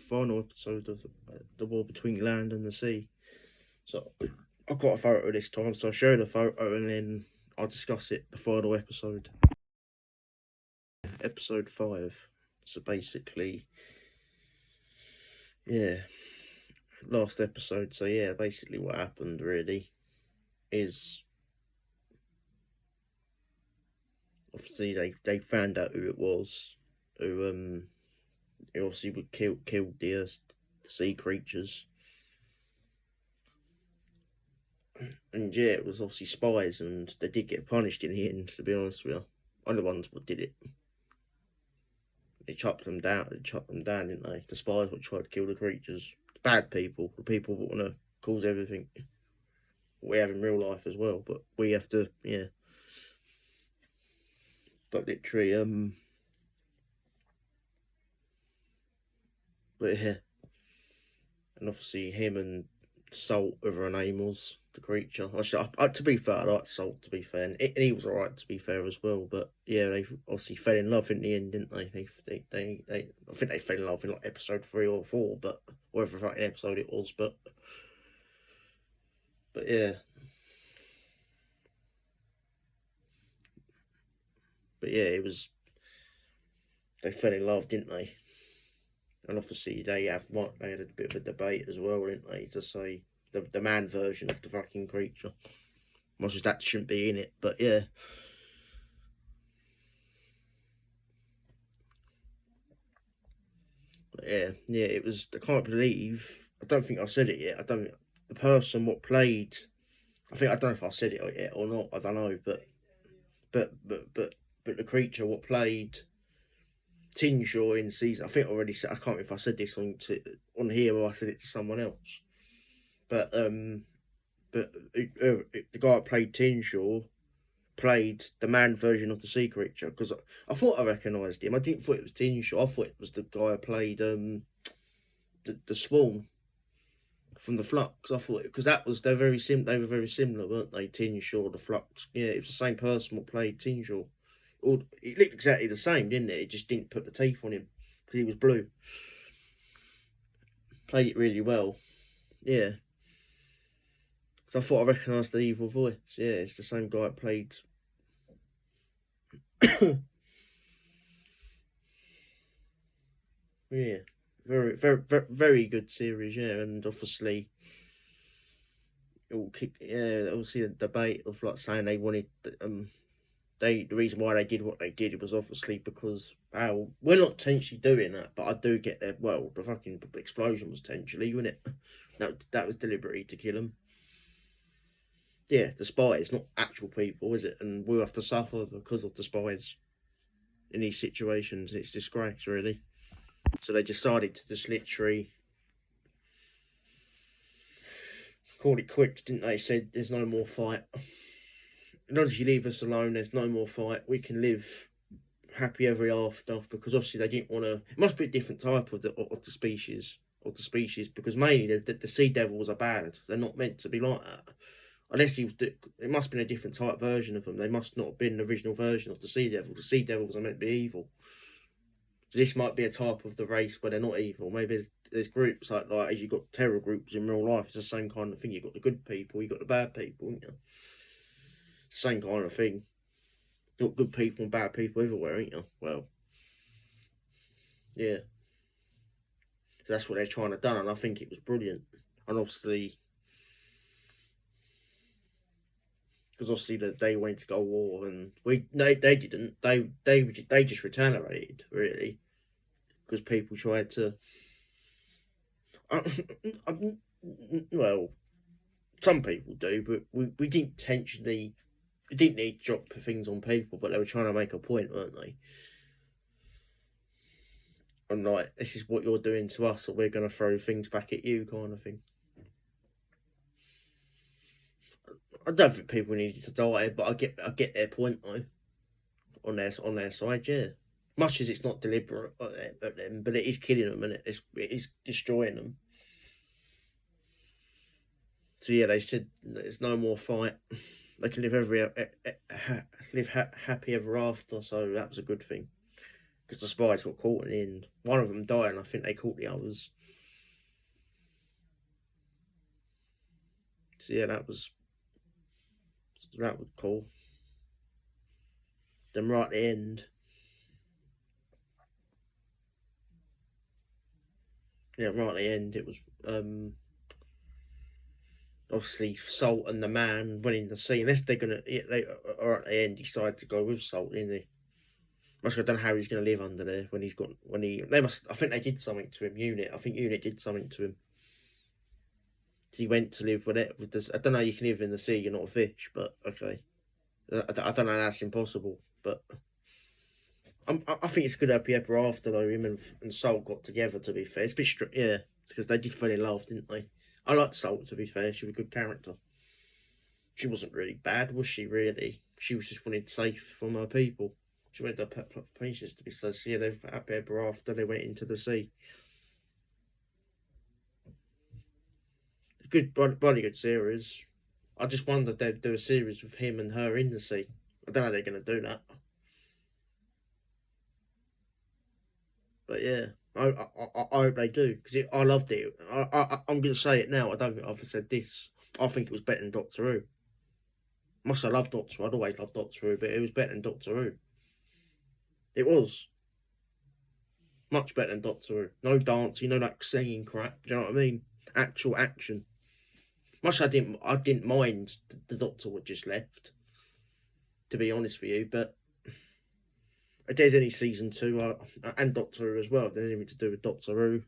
final episode of the war between land and the sea. So I've got a photo this time, so I'll show the photo and then I'll discuss it. The final episode, episode 5. So basically, yeah, last episode. So yeah, basically what happened really is obviously they found out who it was, who obviously would killed the sea creatures. And yeah, it was obviously spies, and they did get punished in the end, to be honest with you. I'm the ones that did it. They chopped them down, didn't they? The spies that tried to kill the creatures. The bad people, the people that want to cause everything. We have in real life as well, but we have to, yeah. But literally, but yeah. And obviously him and Salt, whatever her name was, the creature. To be fair, I like Salt, to be fair. And he was alright, to be fair, as well. But yeah, they obviously fell in love in the end, didn't they? I think they fell in love in like episode 3 or 4, but whatever fucking episode it was. But yeah. But yeah, it was. They fell in love, didn't they? And obviously they had a bit of a debate as well, didn't they? To say the man version of the fucking creature. Much as that shouldn't be in it, but yeah. But yeah, it was. I can't believe. I don't think I said it yet. The person what played. I don't know if I said it yet or not. I don't know, but the creature what played Tinshaw in season. I think I already said. I can't remember if I said this on here or I said it to someone else. But the guy that played Tinshaw played the man version of the sea creature, because I thought I recognised him. I didn't thought it was Tinshaw. I thought it was the guy who played the Swarm from the Flux. I thought, because that was they were very similar, weren't they? Tinshaw, the Flux. Yeah, it was the same person who played Tinshaw. It looked exactly the same, didn't it? It just didn't put the teeth on him because he was blue. Played it really well. Yeah. So I thought I recognised the evil voice. Yeah, it's the same guy that played. Yeah, very good series. Yeah, and obviously, obviously the debate of like saying they wanted the reason why they did what they did, it was obviously because we're not intentionally doing that, but I do get that. Well, the fucking explosion was intentionally, wasn't it? That was deliberately to kill them. Yeah, the spies, not actual people, is it? And we'll have to suffer because of the spies in these situations. It's disgrace, really. So they decided to just literally call it quits, didn't they? Said there's no more fight. As long as you leave us alone, there's no more fight. We can live happy ever after. Because obviously they didn't want to. It must be a different type of the species. Because mainly the sea devils are bad. They're not meant to be like that. Unless it must have been a different type version of them. They must not have been the original version of the sea devil. The sea devils are meant to be evil. So this might be a type of the race where they're not evil. Maybe there's groups like as you've got terror groups in real life. It's the same kind of thing. You've got the good people, you've got the bad people, haven't you? Same kind of thing. You've got good people and bad people everywhere, ain't you? Well, yeah. So that's what they're trying to do, and I think it was brilliant. And obviously, because obviously they wanted to go to war, and they didn't. They just retaliated, really, because people tried to. Well, some people do, but we didn't intentionally. We didn't need to drop things on people, but they were trying to make a point, weren't they? And like, this is what you're doing to us, or we're going to throw things back at you, kind of thing. I don't think people needed to die, but I get their point though. On their side, yeah. Much as it's not deliberate at them, but it is killing them, and it is destroying them. So yeah, they said there's no more fight. They can live happy ever after. So that was a good thing, because the spies got caught in the end. One of them died, and I think they caught the others. So yeah, that was cool. Then right at the end, it was obviously Salt and the man winning the scene. Unless they are at the end decide to go with Salt, didn't they? I don't know how he's going to live under there when they must. I think they did something to him. Unit. I think Unit did something to him. He went to live with it. I don't know. You can live in the sea. You're not a fish, but okay. I don't know. That's impossible. But I think it's a good happy ever after though. Him and Salt got together. To be fair, it's a bit yeah, because they did fall in love, didn't they? I liked Salt. To be fair, she was a good character. She wasn't really bad, was she? Really, she was just wanted safe from her people. She wanted her patients to be so. So yeah, they're happy ever after. They went into the sea. Good, bloody good series. I just wondered they'd do a series with him and her in the sea. I don't know how they're going to do that. But yeah, I hope they do because I loved it. I'm going to say it now. I don't think I've said this. I think it was better than Doctor Who. Must have loved Doctor Who. I'd always loved Doctor Who, but it was better than Doctor Who. It was much better than Doctor Who. No dancing, no like singing crap. Do you know what I mean? Actual action. Much I didn't mind the Doctor would just left. To be honest with you, but if there's any season 2 and Doctor Who as well, if there's anything to do with Doctor Who.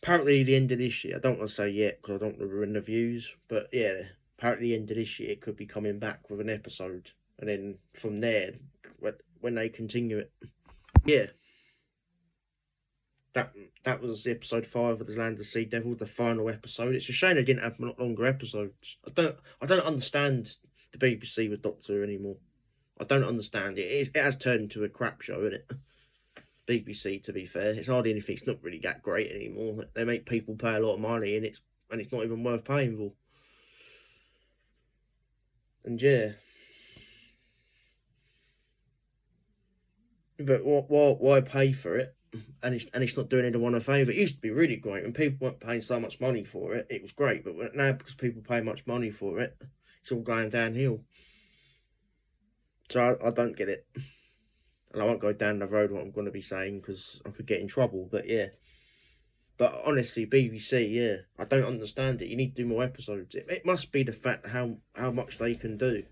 Apparently, the end of this year, I don't want to say yet because I don't want to ruin the views, but yeah, apparently, the end of this year, it could be coming back with an episode, and then from there, when they continue it, yeah, that was episode 5 of the Land of the Sea Devil, the final episode. It's a shame they didn't have longer episodes. I don't understand the BBC with Doctor Who anymore. I don't understand it. It has turned into a crap show, isn't it? BBC, to be fair, it's hardly anything. It's not really that great anymore. They make people pay a lot of money, and it's not even worth paying for. And yeah, but why pay for it? And it's not doing anyone a favour. It used to be really great when people weren't paying so much money for it. It was great, but now because people pay much money for it, it's all going downhill. So I don't get it, and I won't go down the road what I'm going to be saying because I could get in trouble. But yeah. But honestly, BBC, yeah, I don't understand it. You need to do more episodes. It must be the fact how much they can do.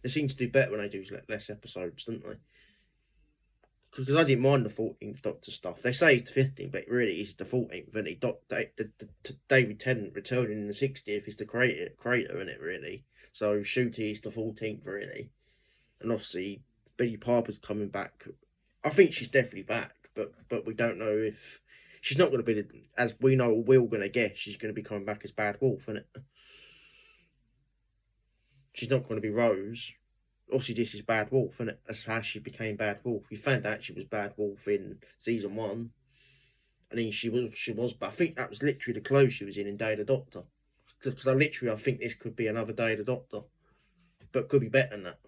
They seem to do better when they do less episodes, don't they? Because I didn't mind the 14th Doctor stuff. They say it's the 15th, but it really is the 14th. And David Tennant returning in the 60th is the creator in it, really. So Shooty is the 14th, really. And obviously, Billy Piper's coming back. I think she's definitely back, but we don't know if she's not going to be as we know. We're all going to guess she's going to be coming back as Bad Wolf, isn't it? She's not going to be Rose. Obviously, this is Bad Wolf, isn't it? That's how she became Bad Wolf. We found out she was Bad Wolf in season 1, and then she was. But I think that was literally the clothes she was in Day of the Doctor. Because I think this could be another Day of the Doctor, but could be better than that.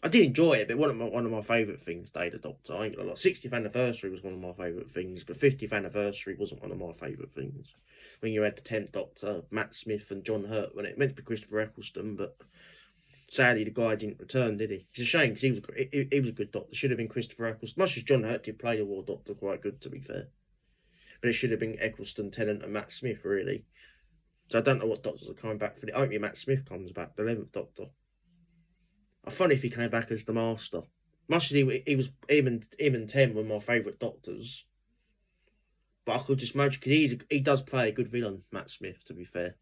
I did enjoy it, but one of my favourite things, Day of the Doctor. I ain't gonna lie. 60th anniversary was one of my favourite things, but 50th anniversary wasn't one of my favourite things. When you had the 10th Doctor, Matt Smith and John Hurt, when it meant to be Christopher Eccleston, but sadly the guy didn't return, did he? It's a shame because he was a good Doctor. Should have been Christopher Eccleston. Much as John Hurt did play the War Doctor quite good, to be fair, but it should have been Eccleston, Tennant, and Matt Smith really. So I don't know what Doctors are coming back for. I hope Matt Smith comes back, the 11th Doctor. I funny if he came back as the Master. Much as he was him and 10 were my favourite Doctors, but I could just imagine because he does play a good villain, Matt Smith. To be fair,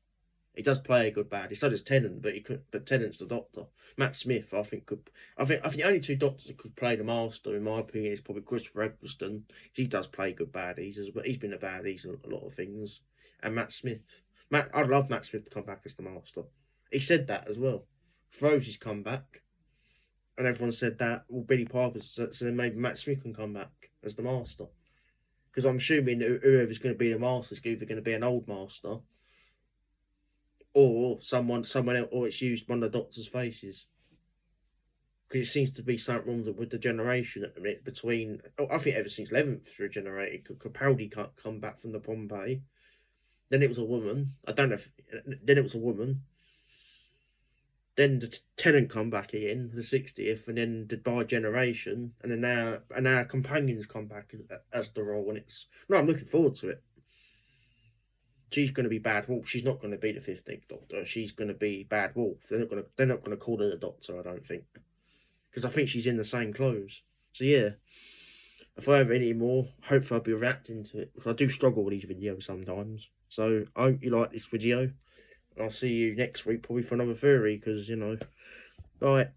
he does play a good baddie. So does Tennant, but Tennant's the Doctor. Matt Smith, I think the only 2 Doctors that could play the Master, in my opinion, is probably Christopher Eccleston. He does play good baddies as well. He's been a baddie in a lot of things, and Matt Smith. I'd love Matt Smith to come back as the Master. He said that as well. Rose's come back. And everyone said that, well, Billy Piper, so then maybe Matt Smith can come back as the Master. Because I'm assuming whoever's going to be the Master is either going to be an old Master or someone else, or it's used one of the Doctor's faces. Because it seems to be something wrong with the generation at the minute between. I think ever since 11th regenerated, Capaldi can't come back from the Bombay. Then it was a woman. I don't know if. Then it was a woman. Then the tenant come back again, the 60th, and then the by generation, and then our companions come back as the role, and it's no. I'm looking forward to it. She's going to be Bad Wolf. She's not going to be the 15th Doctor. She's going to be Bad Wolf. They're not going to call her the Doctor. I don't think, because I think she's in the same clothes. So yeah, if I have any more, hopefully I'll be reacting to it, because I do struggle with these videos sometimes. So I hope you like this video. I'll see you next week probably for another theory, because, you know, bye.